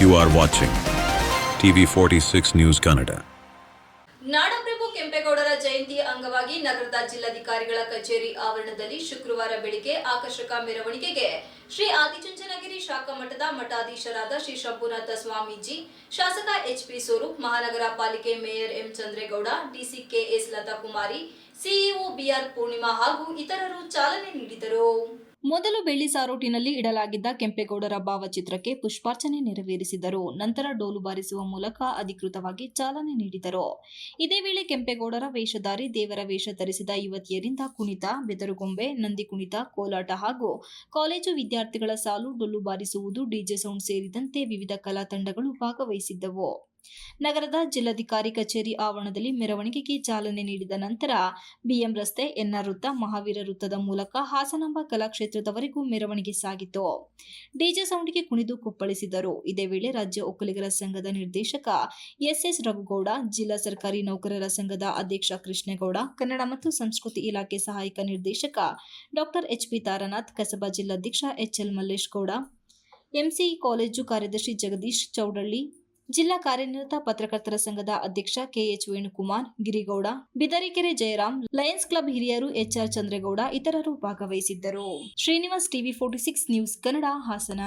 You are watching TV46 News Kannada. ನಾಡಪ್ರಭು ಕೆಂಪೇಗೌಡರ ಜಯಂತಿ ಅಂಗವಾಗಿ ನಗರದ ಜಿಲ್ಲಾಧಿಕಾರಿಗಳ ಕಚೇರಿ ಆವರಣದಲ್ಲಿ ಶುಕ್ರವಾರ ಬೆಳಿಗ್ಗೆ ಆಕರ್ಷಕ ಮೆರವಣಿಗೆಗೆ ಶ್ರೀ ಆದಿಚುಂಚನಗಿರಿ ಶಾಖಾ ಮಠದ ಮಠಾಧೀಶರಾದ ಶ್ರೀ ಶಂಭುನಾಥ ಸ್ವಾಮೀಜಿ, ಶಾಸಕ ಎಚ್.ಪಿ. ಸ್ವರೂಪ್, ಮಹಾನಗರ ಪಾಲಿಕೆ mayor M. Chandregowda, DC K S. Lathakumari, CEO B R. Poornima ಹಾಗೂ ಇತರರು ಚಾಲನೆ ನೀಡಿದರು. ಮೊದಲು ಬೆಳ್ಳಿ ಸಾರೋಟಿನಲ್ಲಿ ಇಡಲಾಗಿದ್ದ ಕೆಂಪೇಗೌಡರ ಭಾವಚಿತ್ರಕ್ಕೆ ಪುಷ್ಪಾರ್ಚನೆ ನೆರವೇರಿಸಿದರು. ನಂತರ ಡೋಲು ಬಾರಿಸುವ ಮೂಲಕ ಅಧಿಕೃತವಾಗಿ ಚಾಲನೆ ನೀಡಿದರು. ಇದೇ ವೇಳೆ ಕೆಂಪೇಗೌಡರ ವೇಷಧಾರಿ, ದೇವರ ವೇಷ ಧರಿಸಿದ ಯುವತಿಯರಿಂದ ಕುಣಿತ, ಬೆದರುಗೊಂಬೆ, ನಂದಿ ಕುಣಿತ, ಕೋಲಾಟ ಹಾಗೂ ಕಾಲೇಜು ವಿದ್ಯಾರ್ಥಿಗಳ ಸಾಲು, ಡೊಳ್ಳು ಬಾರಿಸುವುದು, ಡಿಜೆ ಸೌಂಡ್ ಸೇರಿದಂತೆ ವಿವಿಧ ಕಲಾ ತಂಡಗಳು ಭಾಗವಹಿಸಿದ್ದವು. ನಗರದ ಜಿಲ್ಲಾಧಿಕಾರಿ ಕಚೇರಿ ಆವರಣದಲ್ಲಿ ಮೆರವಣಿಗೆಗೆ ಚಾಲನೆ ನೀಡಿದ ನಂತರ ಬಿಎಂ ರಸ್ತೆ, ಎನ್ಆರ್ ವೃತ್ತ, ಮಹಾವೀರ ವೃತ್ತದ ಮೂಲಕ ಹಾಸನಾಂಬ ಕಲಾಕ್ಷೇತ್ರದವರೆಗೂ ಮೆರವಣಿಗೆ ಸಾಗಿತು. ಡಿಜೆ ಸೌಂಡ್ಗೆ ಕುಣಿದು ಕುಪ್ಪಳಿಸಿದರು. ಇದೇ ವೇಳೆ ರಾಜ್ಯ ಒಕ್ಕಲಿಗರ ಸಂಘದ ನಿರ್ದೇಶಕ ಎಸ್.ಎಸ್. ರಘುಗೌಡ, ಜಿಲ್ಲಾ ಸರ್ಕಾರಿ ನೌಕರರ ಸಂಘದ ಅಧ್ಯಕ್ಷ ಕೃಷ್ಣೇಗೌಡ, ಕನ್ನಡ ಮತ್ತು ಸಂಸ್ಕೃತಿ ಇಲಾಖೆ ಸಹಾಯಕ ನಿರ್ದೇಶಕ ಡಾ ಎಚ್.ಪಿ. ತಾರನಾಥ್, ಕಸಬಾ ಜಿಲ್ಲಾಧ್ಯಕ್ಷ H L. Mallesh Gowda, MCE college ಕಾರ್ಯದರ್ಶಿ ಜಗದೀಶ್ ಚೌಡಳ್ಳಿ, ಜಿಲ್ಲಾ ಕಾರ್ಯನಿರತ ಪತ್ರಕರ್ತರ ಸಂಘದ ಅಧ್ಯಕ್ಷ K H. Venukumar, Girigowda, Bidarikere Jayaram, Lions Club ಹಿರಿಯರು ಎಚ್ಆರ್. ಚಂದ್ರೇಗೌಡ ಇತರರು ಭಾಗವಹಿಸಿದ್ದರು. Srinivas, TV46 news Kannada, Hassan.